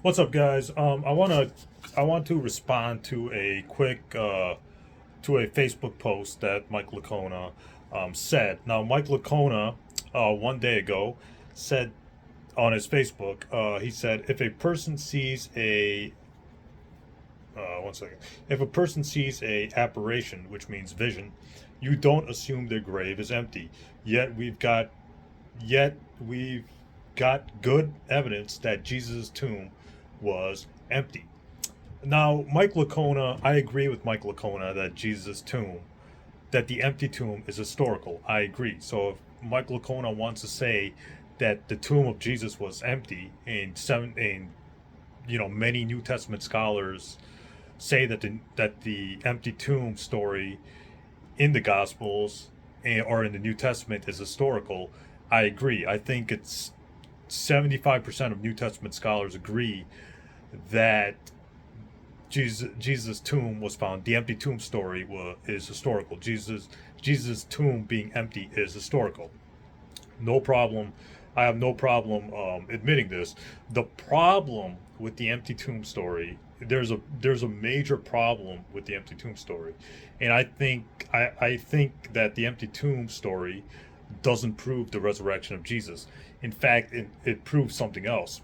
What's up, guys? I want to respond to a quick to a Facebook post that Mike Liconia said. Now, Mike Liconia, one day ago, said on his Facebook, he said, if a person sees a one second, if a person sees a apparition, which means vision, you don't assume their grave is empty. Yet we've got Yet we've got good evidence that Jesus' tomb was empty. Now, Mike Liconia, I agree with Mike Liconia that Jesus' tomb, that the empty tomb is historical. I agree. So if Mike Liconia wants to say that the tomb of Jesus was empty, and many New Testament scholars say that the empty tomb story in the Gospels or in the New Testament is historical, I agree. I think it's 75% of New Testament scholars agree that Jesus' tomb was found. The empty tomb story is historical. Jesus' tomb being empty is historical. No problem. I have no problem admitting this. The problem with the empty tomb story, there's a major problem with the empty tomb story, and I think that the empty tomb story doesn't prove the resurrection of Jesus. In fact, it proves something else.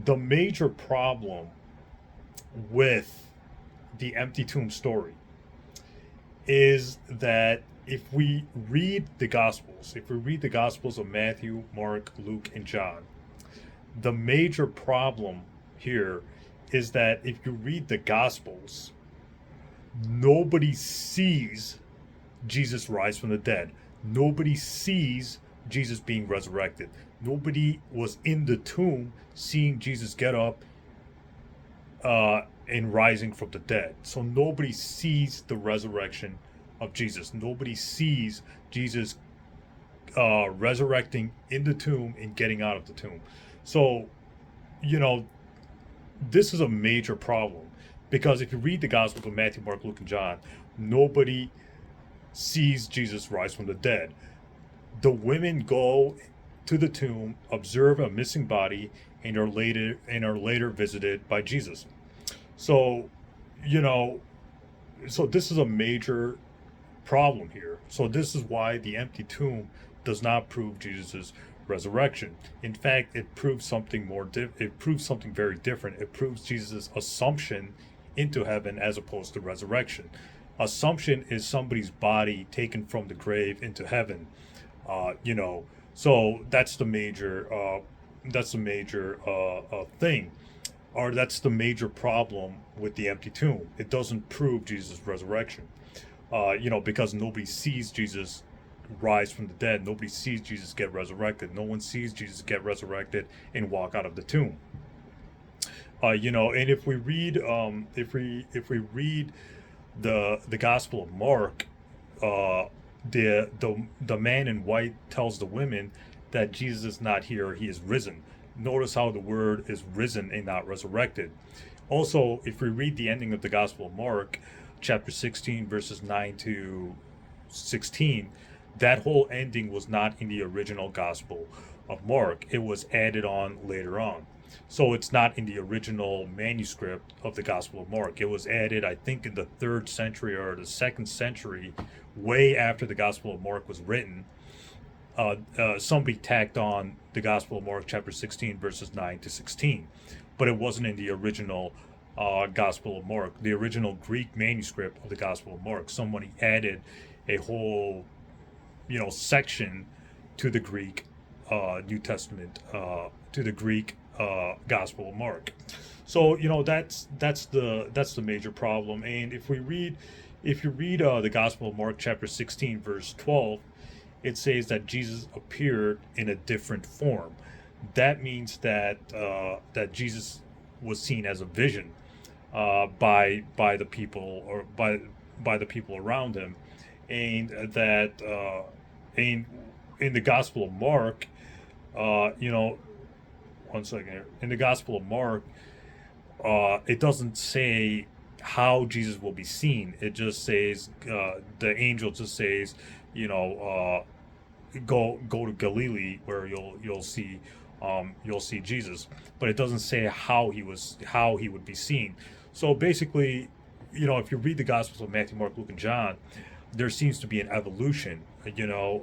The major problem with the empty tomb story is that if we read the Gospels of Matthew, Mark, Luke, and John, the major problem here is that if you read the Gospels, nobody sees Jesus rise from the dead. Nobody sees Jesus being resurrected. Nobody was in the tomb seeing Jesus get up and rising from the dead. So nobody sees the resurrection of Jesus. Nobody sees Jesus resurrecting in the tomb and getting out of the tomb. So, you know, this is a major problem because if you read the Gospels of Matthew, Mark, Luke, and John, nobody sees Jesus rise from the dead. The women go to the tomb, observe a missing body, and are later visited by Jesus. So, you know, so this is a major problem here. So this is why the empty tomb does not prove Jesus' resurrection. In fact, it proves something it proves something very different. It proves Jesus' assumption into heaven as opposed to resurrection. Assumption is somebody's body taken from the grave into heaven. You know, so that's the major thing, or that's the major problem with the empty tomb. It doesn't prove Jesus' resurrection. Because nobody sees Jesus rise from the dead. Nobody sees Jesus get resurrected. No one sees Jesus get resurrected and walk out of the tomb. And if we read the Gospel of Mark, uh, the man in white tells the women that Jesus is not here; he is risen. Notice how the word is risen and not resurrected. Also, if we read the ending of the Gospel of Mark, chapter 16, verses 9 to 16, that whole ending was not in the original Gospel of Mark. It was added on later on. So it's not in the original manuscript of the Gospel of Mark. It was added, I think, in the third century or the second century, way after the Gospel of Mark was written. Somebody tacked on the Gospel of Mark, chapter 16, verses 9 to 16, but it wasn't in the original Gospel of Mark, the original Greek manuscript of the Gospel of Mark. Somebody added a whole, section to the Greek New Testament, to the Greek Gospel of Mark. So that's the major problem. And if you read the Gospel of Mark, chapter 16, verse 12, it says that Jesus appeared in a different form. That means that Jesus was seen as a vision by the people, or by the people around him, and that in the Gospel of Mark, uh, you know, one second here. In the Gospel of Mark, it doesn't say how Jesus will be seen. It just says the angel just says, you know, go to Galilee where you'll see you'll see Jesus, but it doesn't say how he would be seen. So basically, if you read the Gospels of Matthew, Mark, Luke, and John, there seems to be an evolution,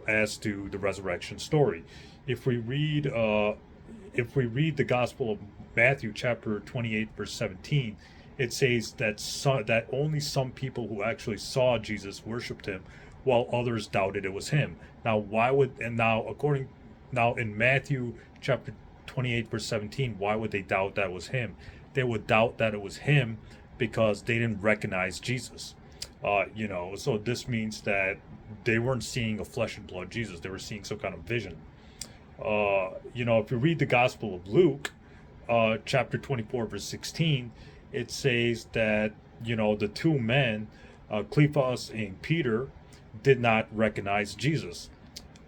as to the resurrection story. If we read, the Gospel of Matthew, chapter 28, verse 17, it says that only some people who actually saw Jesus worshipped him, while others doubted it was him. Now, now in Matthew chapter 28, verse 17, why would they doubt that was him? They would doubt that it was him because they didn't recognize Jesus. So this means that they weren't seeing a flesh and blood Jesus. They were seeing some kind of vision. If you read the Gospel of Luke, chapter 24, verse 16, it says that, the two men, Cleophas and Peter, did not recognize Jesus.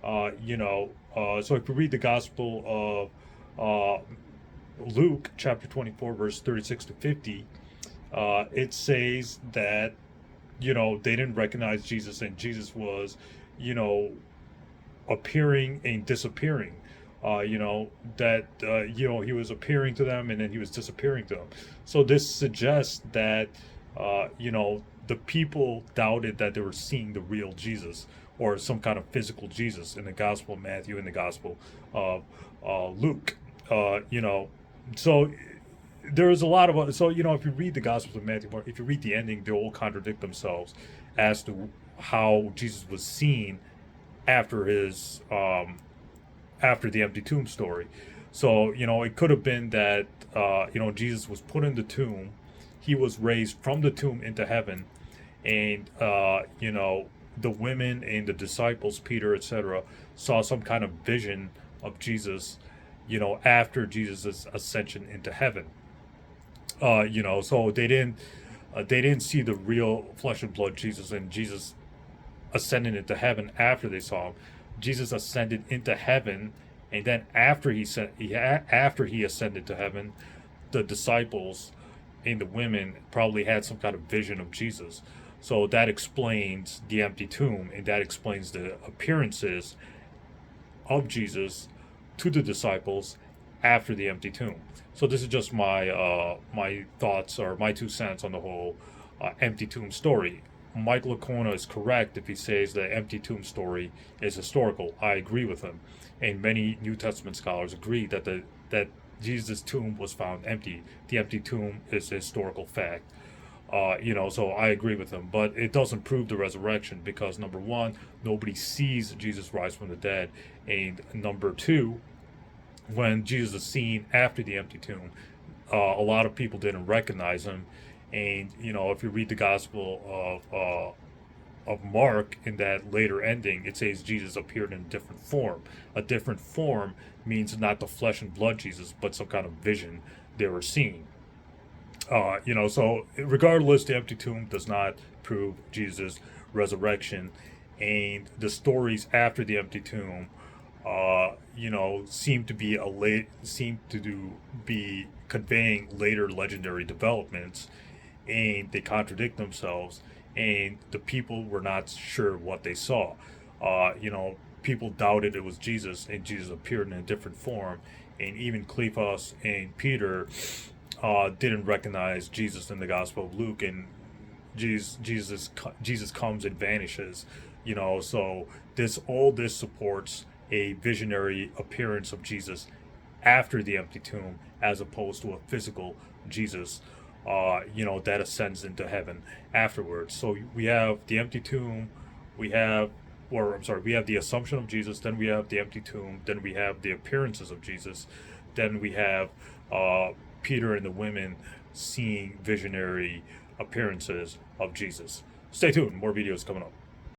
So if you read the Gospel of Luke, chapter 24, verse 36 to 50, it says that, they didn't recognize Jesus, and Jesus was, appearing and disappearing. He was appearing to them and then he was disappearing to them. So this suggests that, the people doubted that they were seeing the real Jesus or some kind of physical Jesus in the Gospel of Matthew and the Gospel of Luke. So there's a lot of, if you read the Gospels of Matthew, Mark, if you read the ending, they all contradict themselves as to how Jesus was seen after his after the empty tomb story. So it could have been that Jesus was put in the tomb, he was raised from the tomb into heaven, and the women and the disciples, Peter, etc., saw some kind of vision of Jesus, after Jesus' ascension into heaven. So they didn't see the real flesh and blood Jesus, and Jesus ascended into heaven after they saw him. Jesus ascended into heaven, and then after he ascended to heaven, the disciples and the women probably had some kind of vision of Jesus. So that explains the empty tomb, and that explains the appearances of Jesus to the disciples after the empty tomb. So this is just my my thoughts or my 2 cents on the whole empty tomb story. Mike Liconia is correct if he says the empty tomb story is historical. I agree with him, and many New Testament scholars agree that that Jesus' tomb was found empty. The empty tomb is a historical fact. So I agree with him, but it doesn't prove the resurrection because number one, nobody sees Jesus rise from the dead, and number two, when Jesus is seen after the empty tomb, a lot of people didn't recognize him. And if you read the Gospel of Mark, in that later ending, it says Jesus appeared in a different form. A different form means not the flesh and blood Jesus, but some kind of vision they were seeing. So regardless, the empty tomb does not prove Jesus' resurrection, and the stories after the empty tomb, seem to be conveying later legendary developments, and they contradict themselves, and the people were not sure what they saw. People doubted it was Jesus, and Jesus appeared in a different form, and even Cleophas and Peter didn't recognize Jesus in the Gospel of Luke, and Jesus comes and vanishes. So all this supports a visionary appearance of Jesus after the empty tomb, as opposed to a physical Jesus, that ascends into heaven afterwards. So we have the empty tomb, we have the assumption of Jesus, then we have the empty tomb, then we have the appearances of Jesus, then we have Peter and the women seeing visionary appearances of Jesus. Stay tuned, more videos coming up.